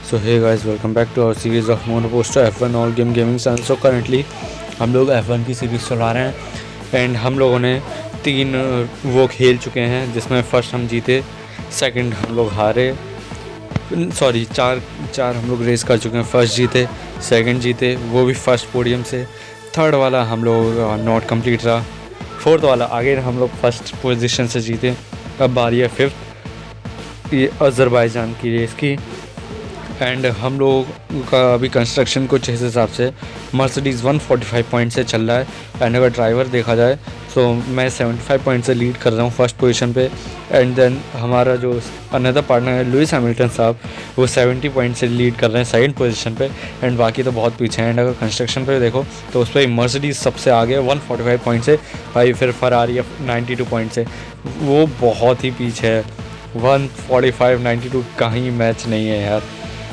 So hey guys, welcome back to our series of Monoposto F1 All Game Gaming Channel. So currently हम लोग F1 की series चला रहे हैं and हम लोगों ने 3 वो खेल चुके हैं जिसमें फर्स्ट हम जीते, सेकंड हम लोग हारे, सॉरी चार हम लोग रेस कर चुके हैं। फर्स्ट जीते, सेकंड जीते, वो भी फर्स्ट पोडियम से, थर्ड वाला हम लोग नॉट कंप्लीट रहा, फोर्थ वाला आगे हम लोग फर्स्ट पोजीशन से जीते। अब बारी है फिफ्थ, ये अज़रबैजान की रेस की। एंड हम लोग का अभी कंस्ट्रक्शन कुछ इस हिसाब से मर्सिडीज़ 145 पॉइंट से चल रहा है एंड अगर ड्राइवर देखा जाए तो मैं 75 पॉइंट से लीड कर रहा हूँ फर्स्ट पोजीशन पे। एंड देन हमारा जो अनदर पार्टनर है लुइस हैमिल्टन साहब, वो 70 पॉइंट से लीड कर रहे हैं सेकंड पोजीशन पे एंड बाकी तो बहुत पीछे हैं। एंड अगर कंस्ट्रक्शन पे देखो तो उस पर मर्सिडीज़ सबसे आगे 145 पॉइंट से, भाई फिर फरारी है 92 पॉइंट से, वो बहुत ही पीछे है। 145 92 कहीं मैच नहीं है यार।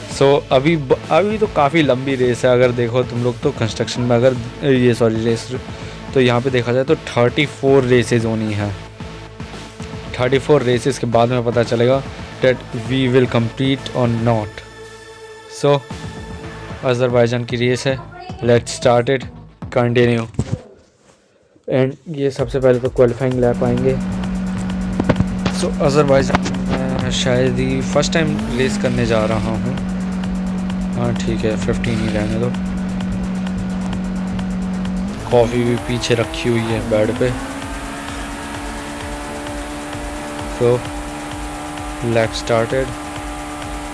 सो अभी तो काफ़ी लंबी रेस है। अगर देखो तुम लोग तो कंस्ट्रक्शन में अगर ये रेस तो यहाँ पे देखा जाए तो 34 रेसेस होनी है। 34 रेसेस के बाद में पता चलेगा डेट वी विल कम्पीट और नॉट। सो अज़रबैजान की रेस है, let's start it, continue. And ये सबसे पहले तो क्वालिफाइंग लैप आएंगे। सो अज़रबैजान शायद ही फर्स्ट टाइम रेस करने जा रहा हूँ। हाँ ठीक है, 15 ही रहने दो। कॉफ़ी भी पीछे रखी हुई है बेड पे। सो लैप स्टार्टेड,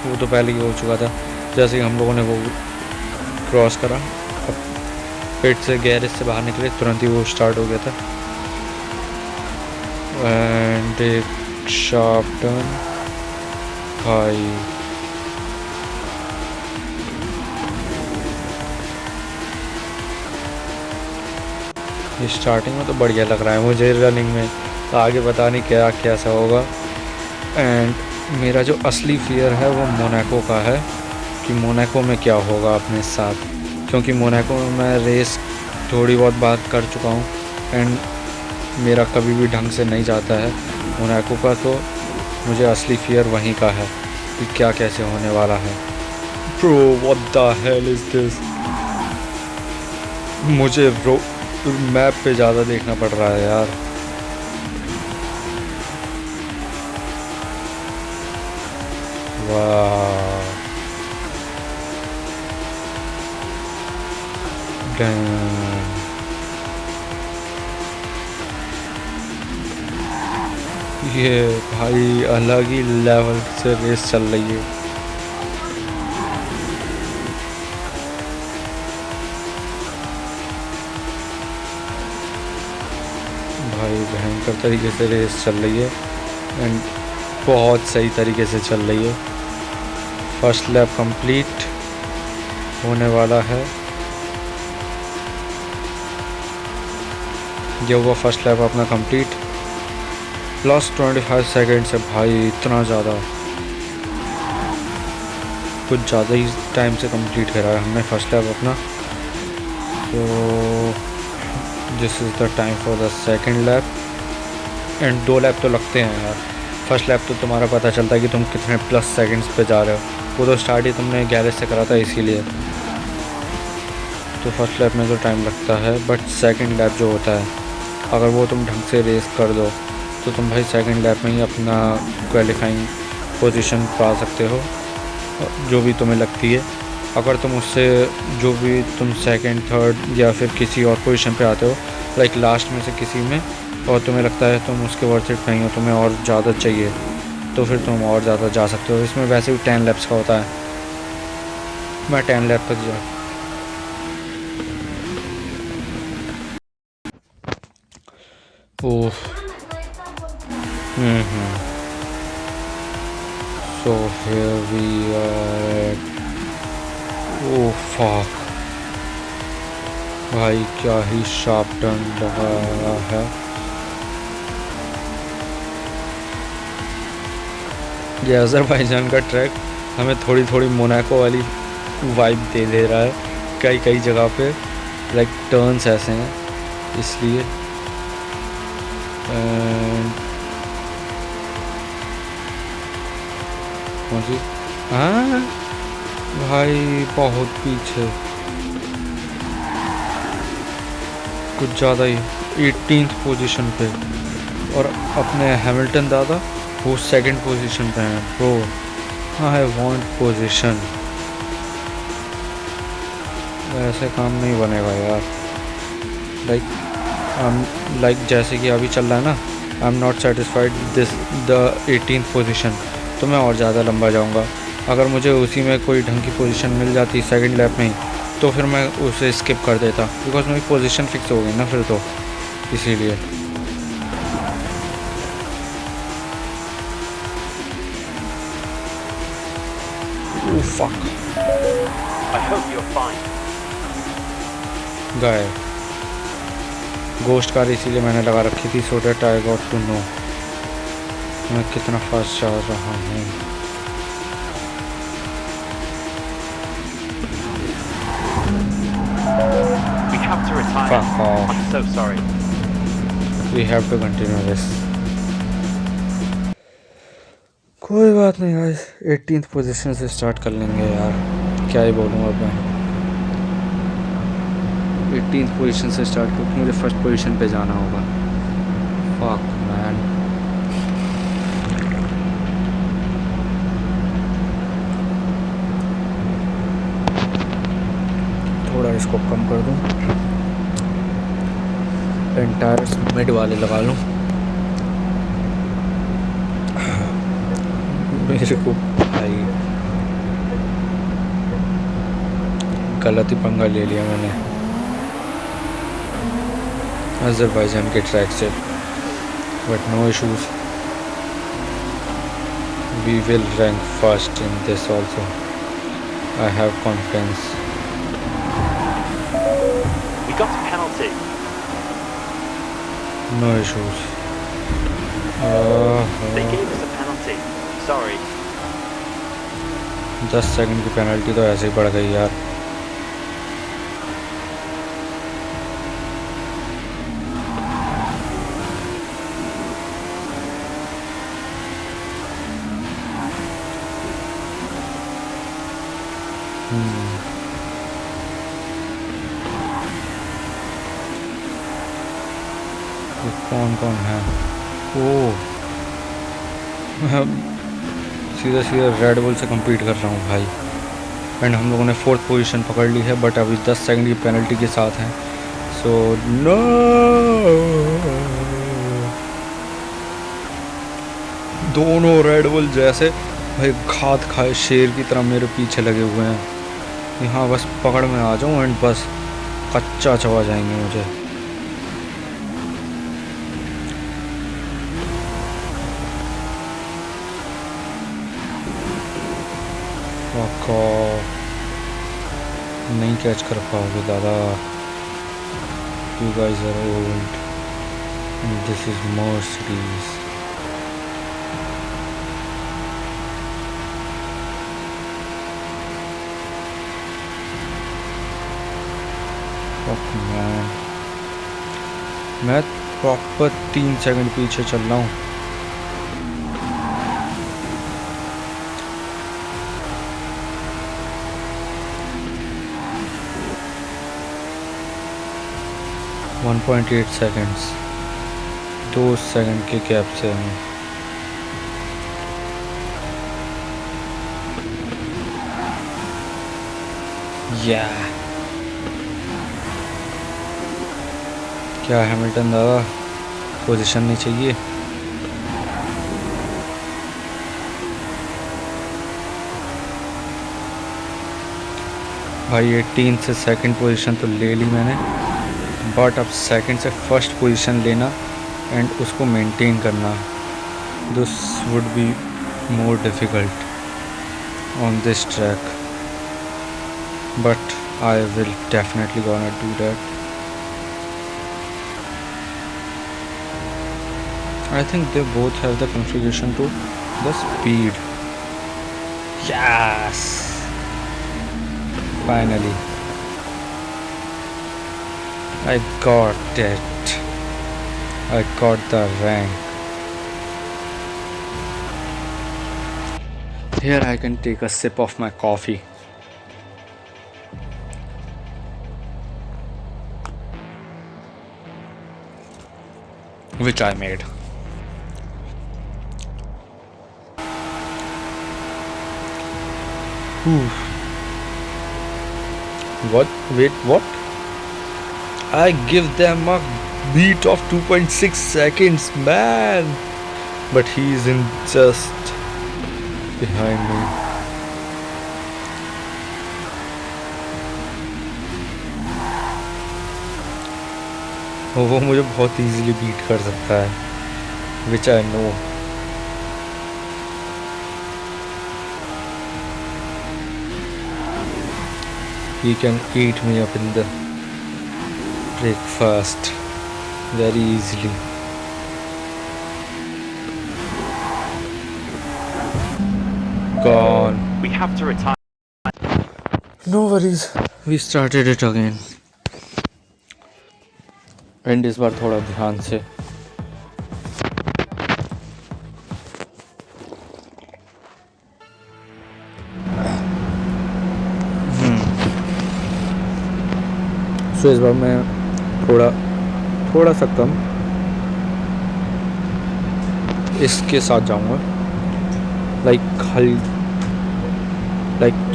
वो तो पहले ही हो चुका था। जैसे ही हम लोगों ने वो क्रॉस करा, अब पिट से गैरेज से बाहर निकले तुरंत ही वो स्टार्ट हो गया था। एंड एक शार्प टर्न, भाई स्टार्टिंग में तो बढ़िया लग रहा है मुझे, रनिंग में आगे पता नहीं क्या कैसा होगा। एंड मेरा जो असली फियर है वो मोनाको का है कि मोनाको में क्या होगा अपने साथ, क्योंकि मोनाको में मैं रेस थोड़ी बहुत बार कर चुका हूँ एंड मेरा कभी भी ढंग से नहीं जाता है मोनाको का। तो मुझे असली फियर वहीं का है कि क्या कैसे होने वाला है। Bro what the hell is this, मुझे मैप पे ज़्यादा देखना पड़ रहा है यार। वाह ये भाई अलग ही लेवल से रेस चल रही है। भाई भयंकर तरीके से रेस चल रही है एंड बहुत सही तरीके से चल रही है। फर्स्ट लैप कंप्लीट होने वाला है। ये हुआ फर्स्ट लैप अपना कंप्लीट। लास्ट 25 सेकेंड से भाई इतना ज़्यादा, कुछ ज़्यादा ही टाइम से कंप्लीट करा है हमने फर्स्ट लैप अपना। तो this is the time for the second lap. And 2 lap तो लगते हैं यार। फर्स्ट लैप तो तुम्हारा पता चलता है कि तुम कितने प्लस सेकंड्स पे जा रहे हो, वो तो स्टार्ट ही तुमने गैरेज से करा था इसीलिए। तो फर्स्ट लैप में तो टाइम लगता है, बट सेकंड लैप जो होता है अगर वो तुम ढंग से रेस कर दो तो तुम भाई सेकंड लैप में ही अपना क्वालिफाइंग पोजीशन पा सकते हो जो भी तुम्हें लगती है। अगर तुम उससे जो भी तुम सेकंड, थर्ड या फिर किसी और पोजीशन पे आते हो, लाइक लास्ट में से किसी में, और तुम्हें लगता है तुम उसके वर्थ इट नहीं हो, तुम्हें और ज़्यादा चाहिए, तो फिर तुम और ज़्यादा जा सकते हो। इसमें वैसे भी 10 लैप्स का होता है। मैं 10 लैप तक जा oh so here we are. Oh fuck भाई, क्या ही शार्प टर्न लगा है। ये अज़रबैजान का ट्रैक हमें थोड़ी थोड़ी मोनाको वाली वाइब दे रहा है कई कई जगह पे, लाइक टर्न्स ऐसे हैं इसलिए। कौन सी, हाँ भाई बहुत पीछे, कुछ ज़्यादा ही। 18th पोजीशन पे, और अपने हैमिल्टन दादा वो सेकंड पोजीशन पे हैं। Bro I want position. ऐसे काम नहीं बनेगा यार। लाइक जैसे कि अभी चल रहा है ना, I am not satisfied this the 18th position, तो मैं और ज़्यादा लंबा जाऊंगा। अगर मुझे उसी में कोई ढंग की पोजीशन मिल जाती सेकंड लैप में ही, तो फिर मैं उसे स्किप कर देता, बिकॉज मेरी पोजीशन फिक्स हो गई ना फिर तो, इसीलिए। फक गए गोश्त कार, इसीलिए मैंने लगा रखी थी, so that I got to know मैं कितना फास्ट चल रहा हूँ। Fuck off. I'm so sorry. We have to continue this. कोई बात नहीं गाइस, 18th पोजीशन से स्टार्ट कर लेंगे यार, क्या ही बोलूँ अब मैं। 18th पोजीशन से स्टार्ट क्योंकि मुझे फर्स्ट पोजीशन पे जाना होगा। Fuck man. थोड़ा इसको कम कर दूँ, टायर्स मिड वाले लगा लूँ। मेरे को भाई गलत ही पंगा ले लिया मैंने अज़रबैजान के ट्रैक से, but no issues, we will rank first in this also, I have confidence. No issues. They gave us a penalty. Sorry. 10 second की पेनल्टी तो ऐसे ही पड़ गई यार। कौन कौन है? ओह सीधा सीधा रेड बुल से compete कर रहा हूँ भाई। एंड हम लोगों ने 4th पोजीशन पकड़ ली है, बट अभी 10 सेकंड की पेनल्टी के साथ हैं, सो नो। दोनों रेड बुल जैसे भाई घात खाए शेर की तरह मेरे पीछे लगे हुए हैं। यहाँ बस पकड़ में आ जाऊँ एंड बस कच्चा चबा जाएंगे मुझे। नहीं कैच कर पाओगे दादा, you guys are old and this is Mercedes. मैं प्रॉपर 3 सेकंड पीछे चल रहा हूँ। 1.8 सेकंड्स, 2 सेकंड के गैप से हैं। या क्या हैमिल्टन दादा पोजीशन नहीं चाहिए? भाई 18 से सेकंड पोजीशन तो ले ली मैंने, बट अब सेकंड से फर्स्ट पोजीशन लेना एंड उसको मेंटेन करना, this would be more difficult on this track, but I will definitely gonna do that. I think they both have the configuration to the speed. Yes! Finally. I got it. I got the rank. Here I can take a sip of my coffee. which I made. Whew. What? Wait, what? I give them a beat of 2.6 seconds, man. But he's in just behind me. वो मुझे बहुत easily beat कर सकता है, which I know. He can eat me up in the breakfast very easily. Gone. We have to retire. No worries. We started it again. And इस बार थोड़ा ध्यान से. सो इस बार मैं थोड़ा सा कम इसके साथ जाऊंगा. लाइक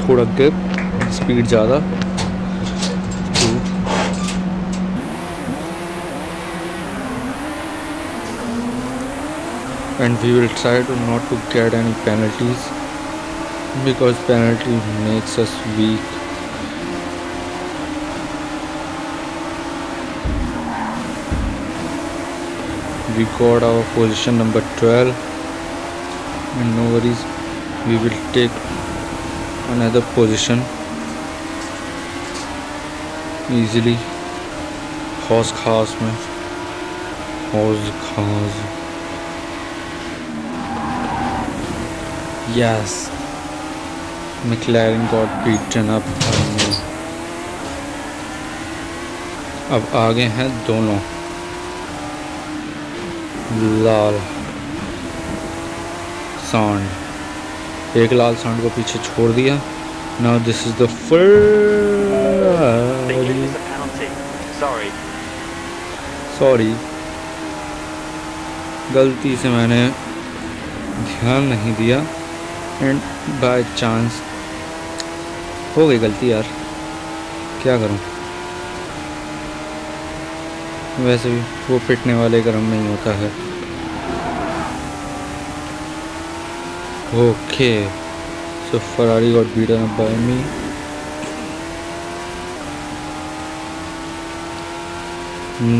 थोड़ा ग्रिप, स्पीड ज़्यादा. And we will try to not to get any penalties, because penalty makes us weak. We got our position number 12, and no worries, we will take another position easily. हौस खास में हौस खास. Yes, McLaren got beaten up by me. अब आगे हैं दोनों. लाल सांड. एक लाल सांड को पीछे छोड़ दिया. Now this is the They gave us a penalty. Sorry. Sorry. गलती से मैंने ध्यान नहीं दिया एंड बाय चांस हो गई गलती यार. क्या करूं. वैसे भी वो पिटने वाले का रंग नहीं होता है. Okay, so Ferrari got beaten up by me.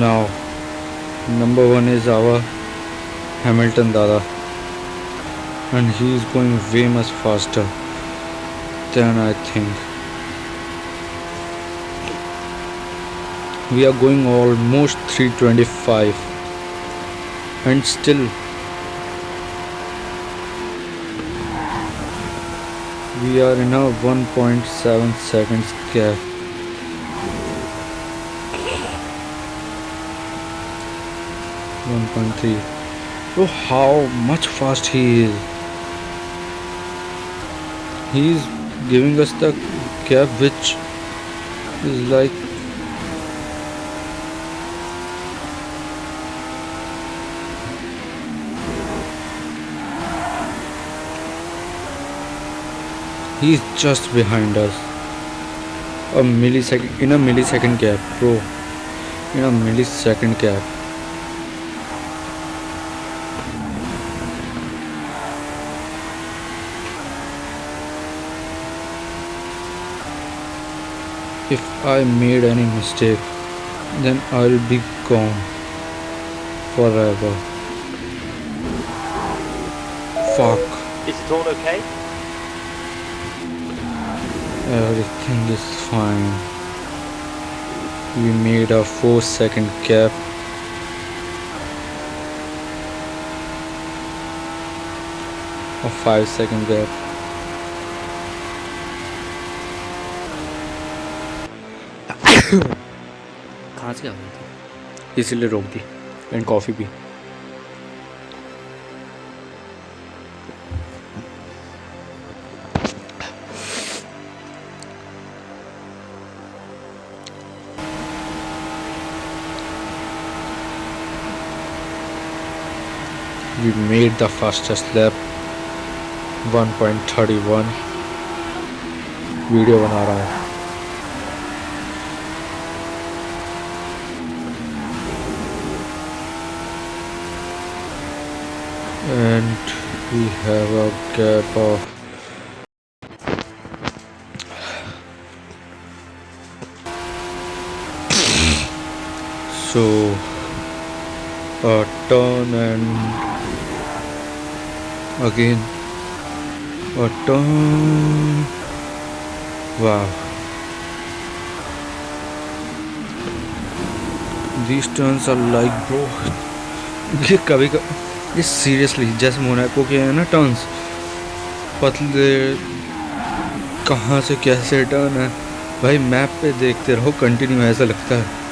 Now number 1 is our Hamilton Dada, and he is going way much faster than I think. We are going almost 325, and still we are in a 1.7 seconds gap. .3. Oh, how much fast he is. He is giving us the gap which is like he is just behind us. A millisecond gap, bro. In a millisecond gap. If I made any mistake, then I'll be gone forever. Fuck. Is it all okay? Everything is fine. We made a 4-second gap. A 5-second gap. खांसी आ गई थी इसीलिए रोक दी. And coffee भी. We made the fastest lap 1.31. Video बना रहा हूँ. And we have a gap of so a turn and again a turn. Wow, these turns are like bro ये कभी ये सीरियसली जैसे मोनाको के हैं ना टर्न्स पतले कहाँ से कैसे टर्न है भाई मैप पे देखते रहो कंटिन्यू ऐसा लगता है.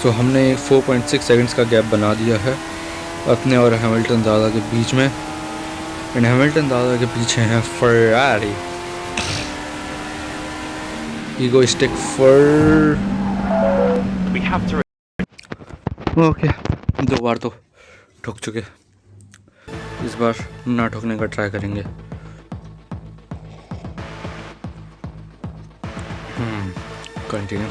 सो हमने 4.6 सेकंड्स का गैप बना दिया है अपने और हैमिल्टन दादा के बीच में. एंड हैमिल्टन दादा के पीछे हैं फरारी ईगोइस्टिक फर. We have to. ओके 2 बार तो ठुक चुके, इस बार ना ठुकने का ट्राई करेंगे. Continue.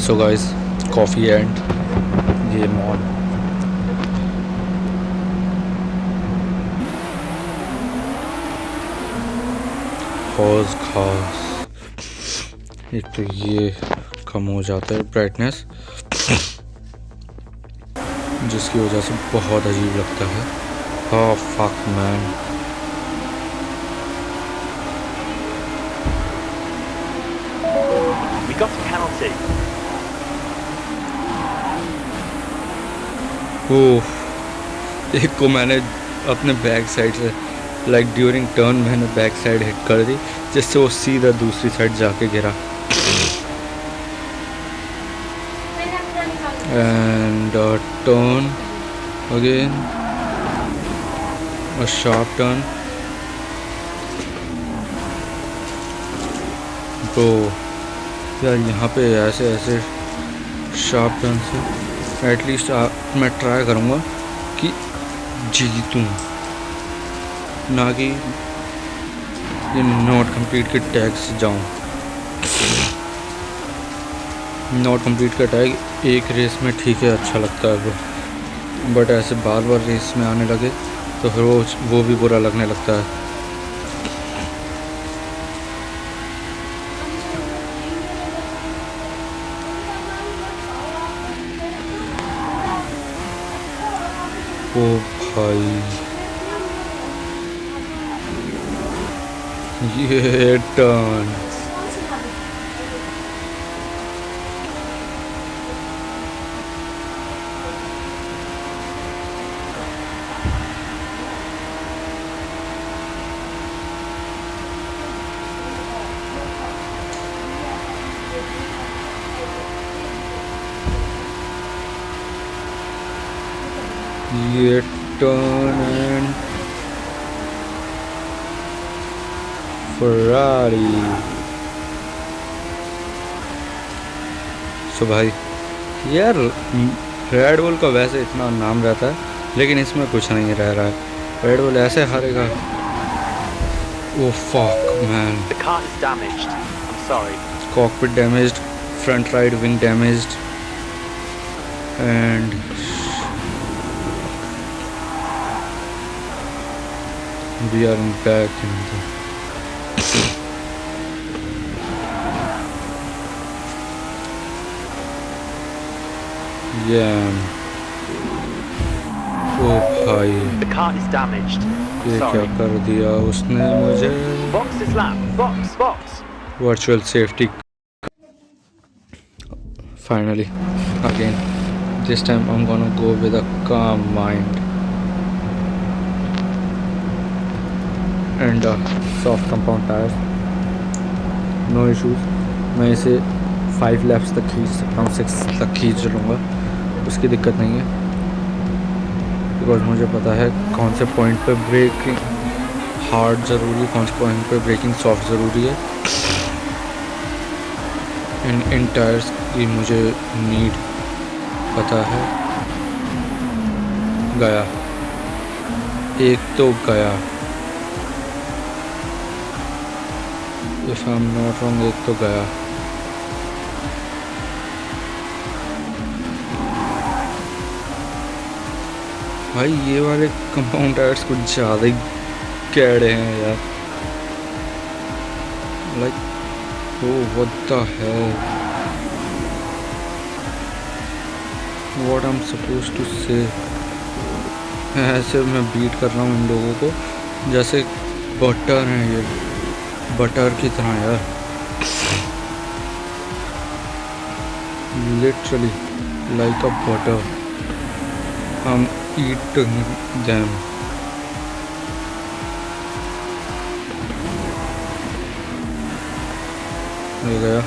So guys coffee end game on. हौज खास एक तो ये कम हो जाता है ब्राइटनेस जिसकी वजह से बहुत अजीब लगता है. हाँ fuck man. We got a penalty. ओह एक को मैंने अपने बैक साइड से लाइक ड्यूरिंग टर्न मैंने बैक साइड हिट कर दी जिससे वो सीधा दूसरी साइड जाके गिरा. And turn again a sharp turn. तो यार यहाँ पे ऐसे ऐसे शार्प टर्न से एटलीस्ट मैं ट्राई करूँगा कि जीतूँ ना कि ये नॉट कंप्लीट के टैग से जाऊँ. नॉट कंप्लीट का टैग एक रेस में ठीक है अच्छा लगता है वो, बट ऐसे बार बार रेस में आने लगे तो फिर वो भी बुरा लगने लगता है. ओ भाई ये टर्न ये टर्न एंड फरारी. सो भाई यार रेड बुल का वैसे इतना नाम रहता है लेकिन इसमें कुछ नहीं रह रहा है. रेड बुल ऐसे हारेगा. Oh fuck man. The car is damaged. I'm sorry. Cockpit damaged, front right wing damaged, and we are back in the yeah. ओ भाई The car is damaged. I'm ये क्या sorry. कर दिया उसने मुझे. Box this lap. Box, box. Virtual safety. Finally, again. This time I'm gonna go with a calm mind and soft compound tires. No issues. मैं इसे 5 laps तक खींच सकता हूँ, 6 तक खींच लूँगा, उसकी दिक्कत नहीं है. बिकॉज मुझे पता है कौन से पॉइंट पे ब्रेकिंग हार्ड ज़रूरी है, कौन से पॉइंट पे ब्रेकिंग सॉफ्ट ज़रूरी है। इन टायर्स की मुझे नीड पता है। गया, एक तो गया, if I am not wrong, एक तो गया। भाई ये वाले कंपाउंड टायर्स कुछ ज़्यादा ही कैड़े हैं यार। Like oh what the hell, what I am supposed to say. ऐसे मैं बीट कर रहा हूँ इन लोगों को जैसे बटर हैं, ये बटर की तरह यार, literally like a butter. I'm eating them. ये गया,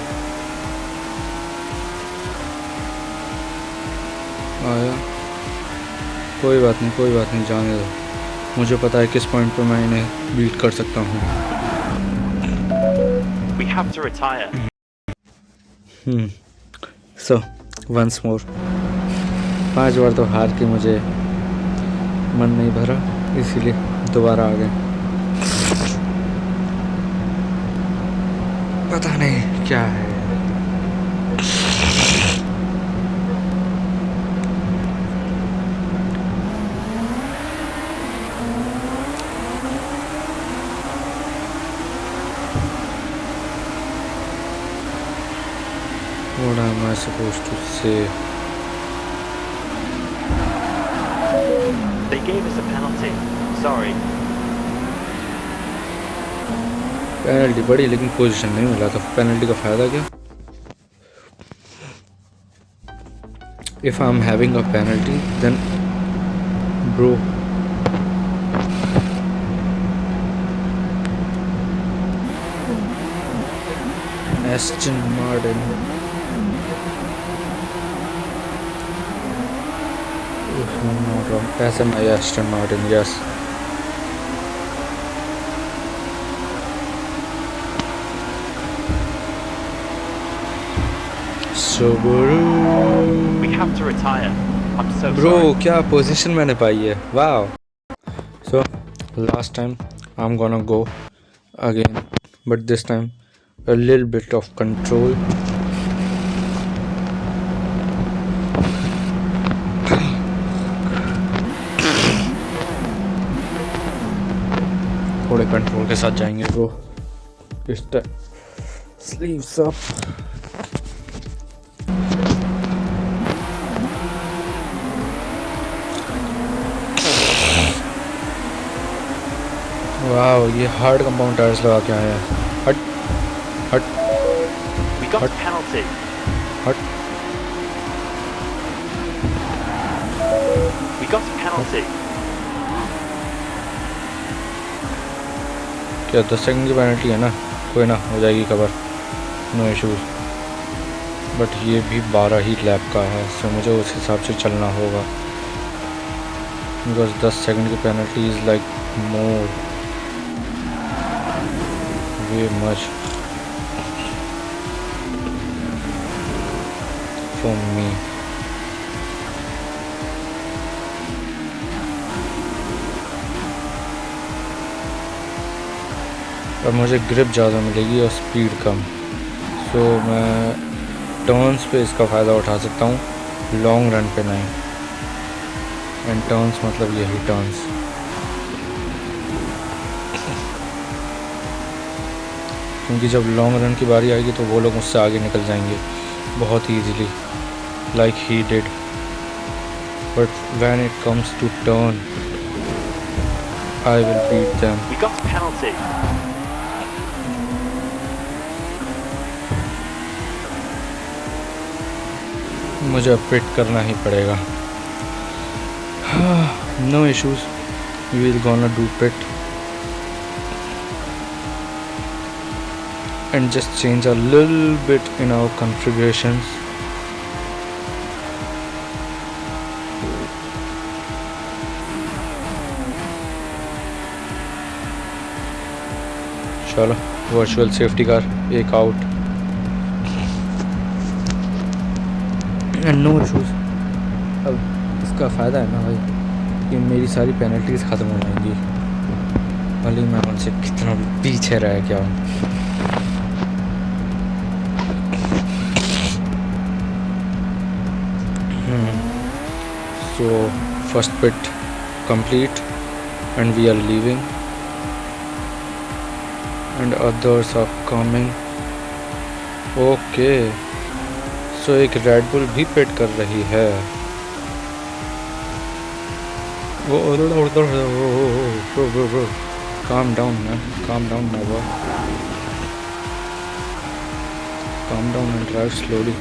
आया, कोई बात नहीं, कोई बात नहीं, जाने दो। मुझे पता है किस पॉइंट पे मैं इन्हें बीट कर सकता हूँ। We have to retire. So once more, 5 बार तो हार के मुझे मन नहीं भरा, इसीलिए दोबारा आ गए। पता नहीं क्या है। What am I supposed to say? They gave us a penalty. Sorry. Penalty बड़ी, लेकिन पोजीशन नहीं मिला, तो पेनल्टी का फ़ायदा क्या? If I'm having a penalty, then bro, Aston Martin. If I'm not wrong, SMI Aston Martin, yes. So bro, We have to retire. I'm so bro, sorry. क्या position मैंने पाई है, wow. So last time I'm gonna go again, but this time a little bit of control. थोड़े control के साथ जाएंगे bro. इस sleeves up. वाह, ये हार्ड कंपाउंड टायर्स लगा के आए हैं। हट हट We got a penalty. हट। We got a penalty. क्या 10 सेकंड की पेनल्टी है ना, कोई ना, हो जाएगी कवर, नो इशूज़। बट ये भी 12 ही लैप का है, सो मुझे उस हिसाब से चलना होगा, बिकॉज 10 सेकंड की penalty is like more way much for me. और मुझे ग्रिप ज़्यादा मिलेगी और स्पीड कम, सो मैं टर्न्स पे इसका फ़ायदा उठा सकता हूँ, लॉन्ग रन पे नहीं। एंड टर्न्स मतलब यही टर्न्स। क्योंकि जब लॉन्ग रन की बारी आएगी तो वो लोग मुझसे आगे निकल जाएंगे बहुत easily, like he did. But when it comes to turn, I will beat them. We got a penalty. मुझे पिट करना ही पड़ेगा। No issues, we will gonna do pit and just change a little bit in our configurations. चलो virtual safety car एक out and no issues. अब इसका फ़ायदा है ना भाई कि मेरी सारी पेनल्टीज़ ख़त्म हो जाएंगी, भले ही मैं उनसे कितना भी पीछे रह गया हूँ। So first bit complete and we are leaving and others are coming. Okay, so एक Red Bull भी पिट कर रही है। वो bro, calm down man, calm down my boy, calm down and drive slowly.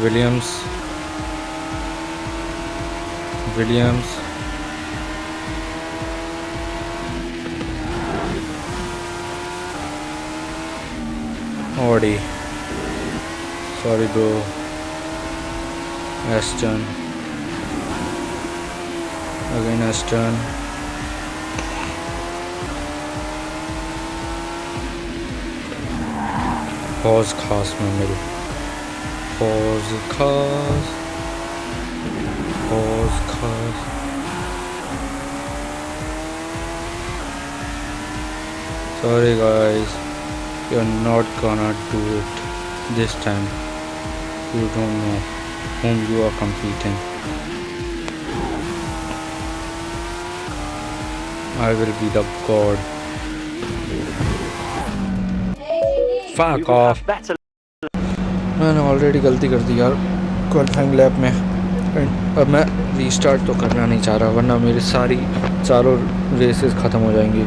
Williams, Audi, sorry bro, Aston, again Aston, हौज खास में मेरी हौज खास sorry guys, you're not gonna do it this time. You don't know whom you are competing. I will be the god. Fuck You will off. have better मैंने already गलती कर दी यार qualifying lap में, and अब मैं restart तो करना नहीं चाह रहा वरना मेरी सारी चारों रेसेस ख़त्म हो जाएंगी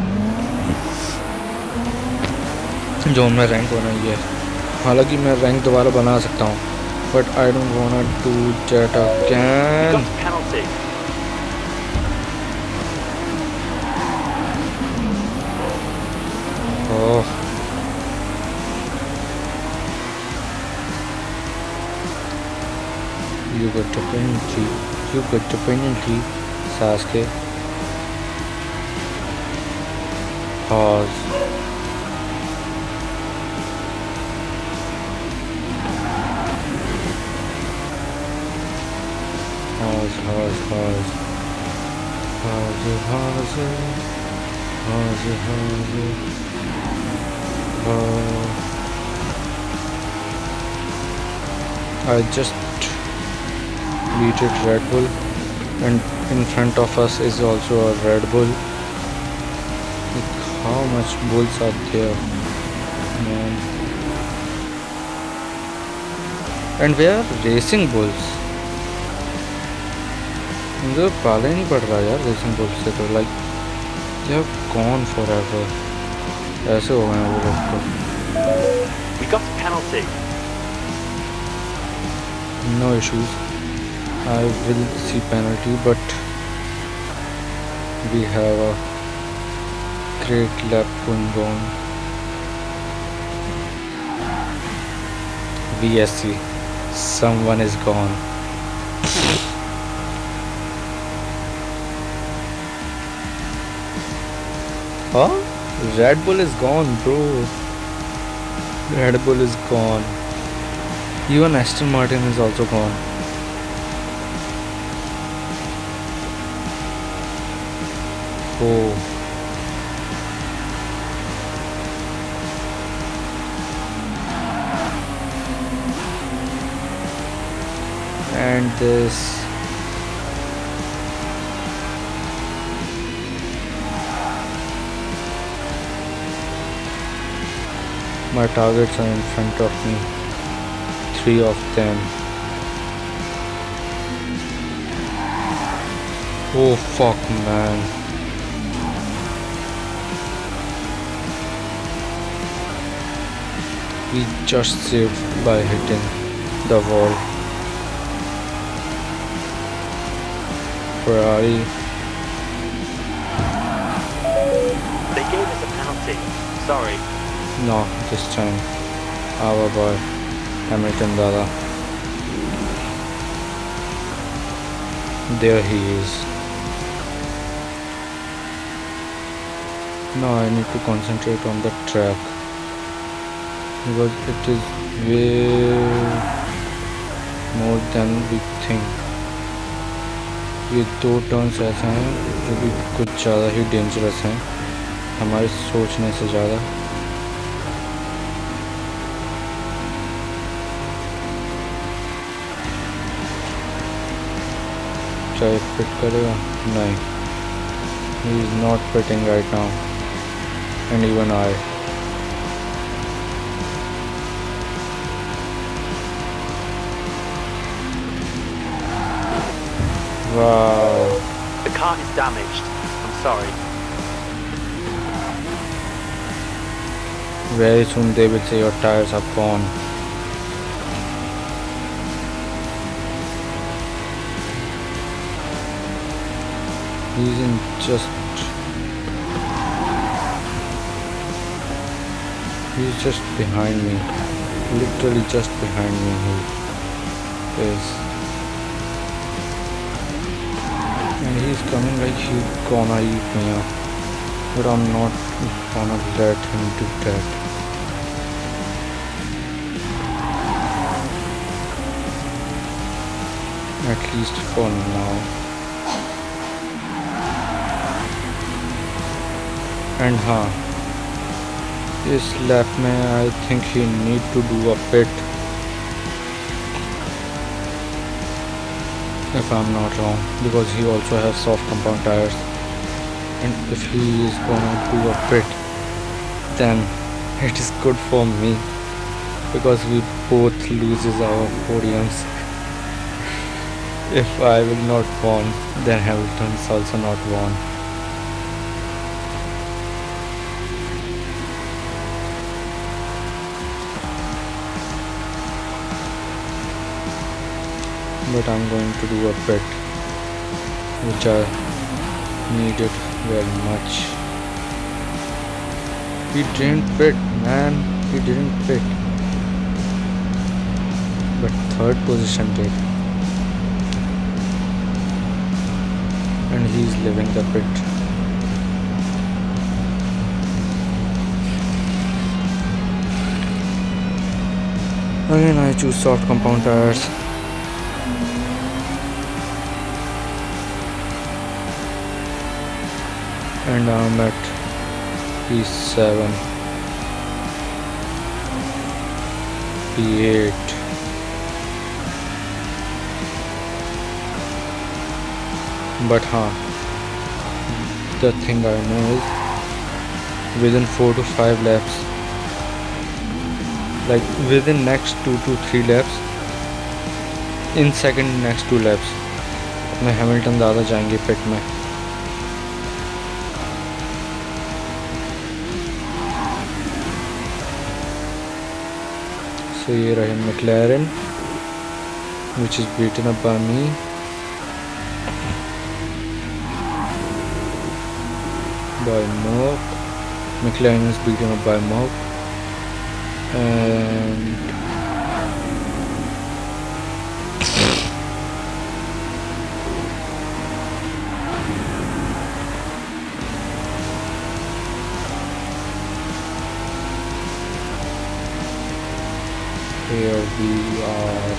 जो उनमें रैंक होना ही है। हालांकि मैं रैंक दोबारा बना सकता हूँ but I don't want to that You again. got a penalty. Oh you got the penalty, Sasuke. Pause. I just beated Red Bull and in front of us is also a Red Bull. Like, how much bulls are there, man? And we are racing bulls. मुझे पाला ही नहीं पड़ रहा यार racing bulls से, तो like they have gone forever, ऐसे हो गए हैं वो लोग तो। We got a penalty. No issues. I will see penalty, but we have a great lap going on. VSC, someone is gone. Huh? Red Bull is gone, bro. Red Bull is gone. Even Aston Martin is also gone. Oh. And this. My targets are in front of me. 3 of them. Oh fuck, man. We just saved by hitting the wall. Ferrari. They gave us a penalty. Sorry. No, this time our boy Hamilton Dada. There he is. Now I need to concentrate on the track because it is way more than we think. ये 2 turns ऐसे हैं जो कि कुछ ज़्यादा ही dangerous हैं हमारे सोचने से ज़्यादा। चाहे पिट करेगा नहीं, he is not pitting right now and even I. Wow. The car is damaged. I'm sorry. Very soon they will say your tires are gone. He's in he's just behind me. Literally just behind me he is. And he's coming like he's gonna eat me up. But I'm not gonna let him do that. At least for now. And हाँ, इस lap में I think he need to do a pit. If I'm not wrong, because he also has soft compound tires. And if he is gonna do a pit, then it is good for me because we both loses our podiums. If I will not won, then Hamilton's also not won. But I'm going to do a pit, which I needed very much. He didn't pit, man. He didn't pit. But third position did. And he's leaving the pit. Again, I choose soft compound tires. And I'm at P7, P8. But the thing I know is within 4 to 5 laps, like within next 2 to 3 laps, in second next 2 laps, अपने Hamilton ज़्यादा जाएंगे पिट में. So ये रहे McLaren, which is beaten up by me. By Merc. McLaren is beaten up by Merc. And here we are.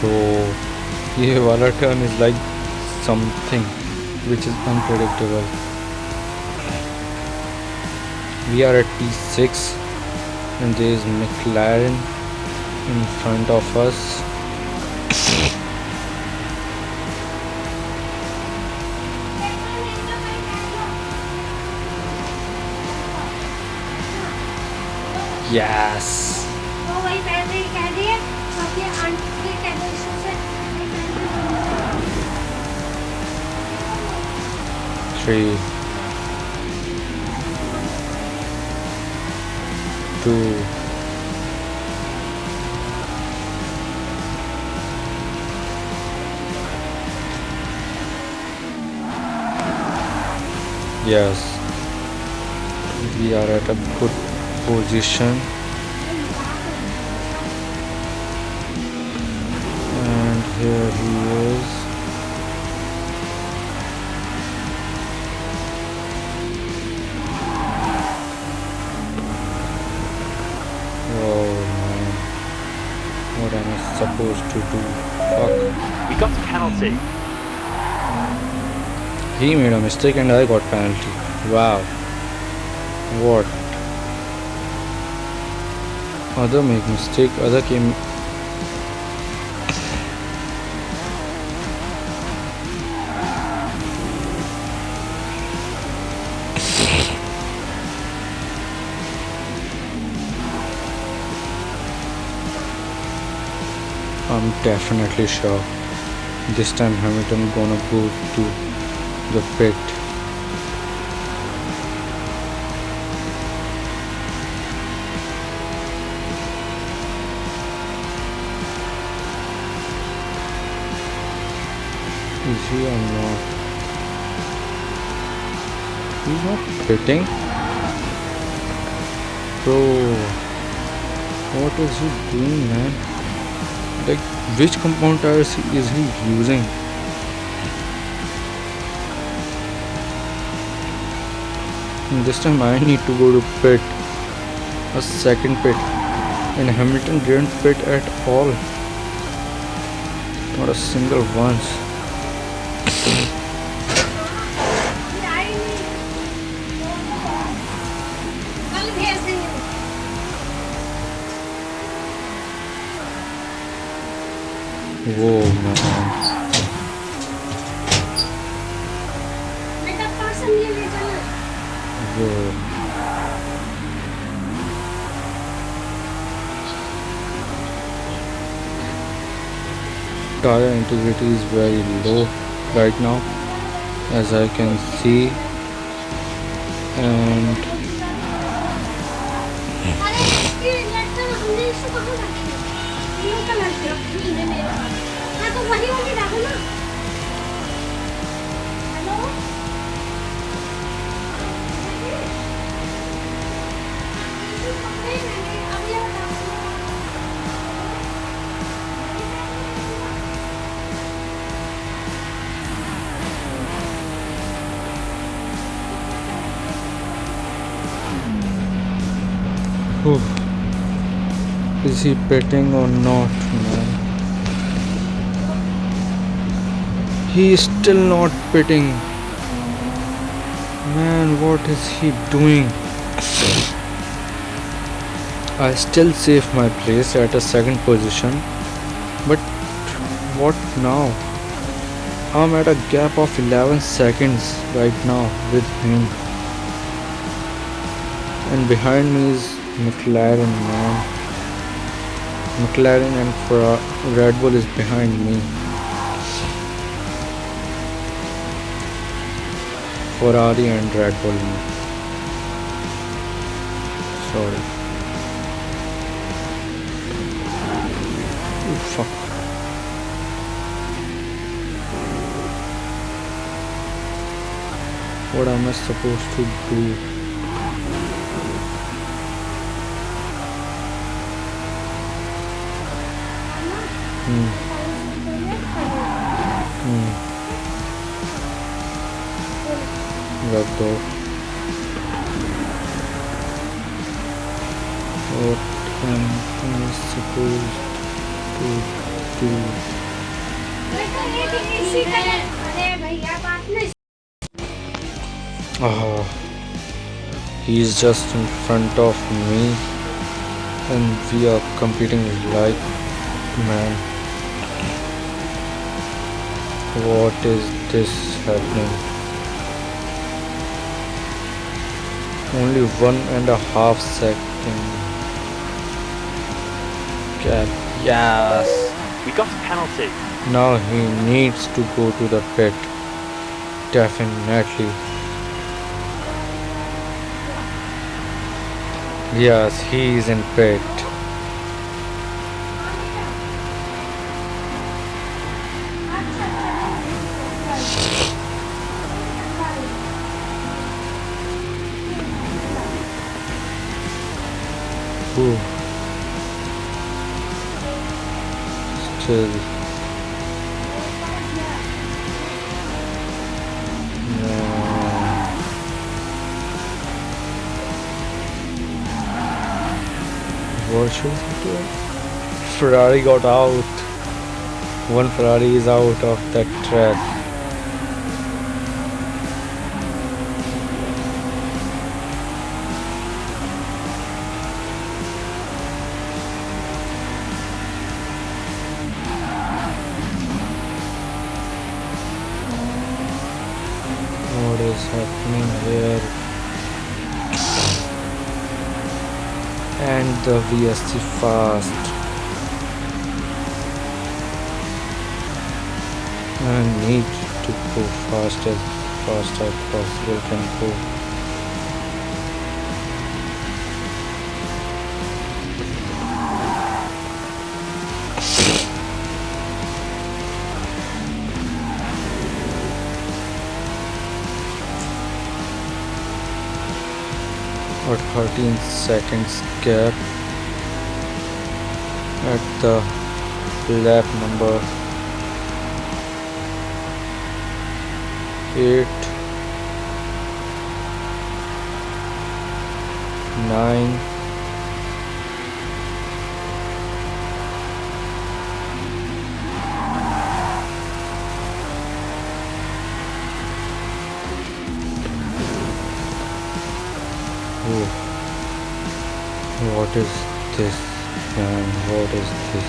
So ये वाला turn is like something which is unpredictable. We are at P6 and there is McLaren in front of us. Yes. वो वही पहले ही कह दिए क्योंकि aunty के tension से 3, 2, 1. Yes, we are at a good position. And here he is. to do? Fuck. We got a penalty. He made a mistake and I got penalty. Wow. What? Other make mistake, other came. I'm definitely sure this time Hamilton gonna go to the pit. Is he or not? He's not pitting. Bro, what is he doing, man? Like, which compound tires is he using? And this time I need to go to pit, a second pit, and Hamilton didn't pit at all. Not a single once. कल भेज देंगे Whoa, man. बेटा person ये ले चलो Whoa. Tire integrity is very low right now, as I can see, and अरे ये लड़का हमने इसको कहाँ रखी है ये कलर की रखी है मेरा हाँ तो वही वाली डालो ना हेलो अब ये whew, is he pitting or not, man? He is still not pitting. Man, what is he doing? I still save my place at a second position, but what now? I'm at a gap of 11 seconds right now with him, and behind me is McLaren, man. McLaren and Red Bull is behind me. Ferrari and Red Bull. Sorry. Oh, fuck. What am I supposed to do? Rub door. What am I supposed to do? बेटा ये इसी का अरे भैया बात नहीं He's just in front of me and we are competing like man. What is this happening? Only 1.5 second gap. Yes. We got a penalty. Now he needs to go to the pit. Definitely. Yes, he is in pit. Ooh. Still. No. What should we do? Ferrari got out. One Ferrari is out of that track. What is happening here? And the VSC fast. I need to go fast as possible can go. Or 13 seconds gap at the lap number 8, 9, 'Oh, what is this, man? What is this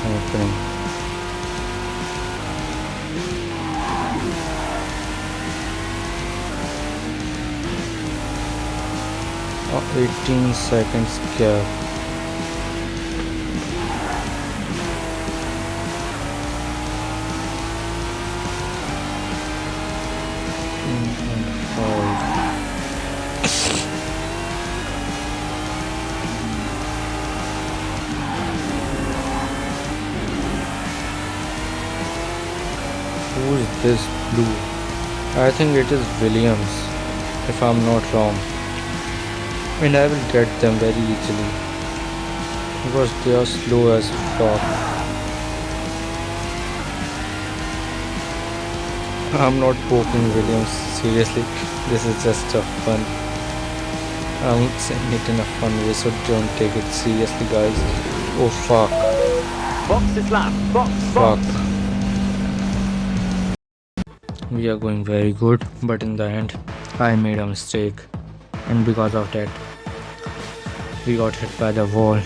happening? Oh, 18 seconds gap. And 5. Who is this blue? I think it is Williams, if I'm not wrong. And I will get them very easily because they are slow as fuck. I'm not poking Williams, seriously. This is just a fun. I'm saying it in a fun way, so don't take it seriously, guys. Oh fuck. Box is lap. Box. Fuck. We are going very good, but in the end, I made a mistake, and because of that, we got hit by the wall.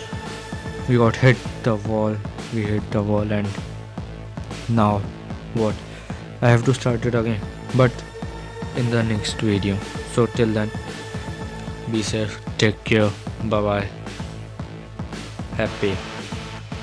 We hit the wall, and now what? I have to start it again, but in the next video. So till then, be safe, take care, bye bye, happy.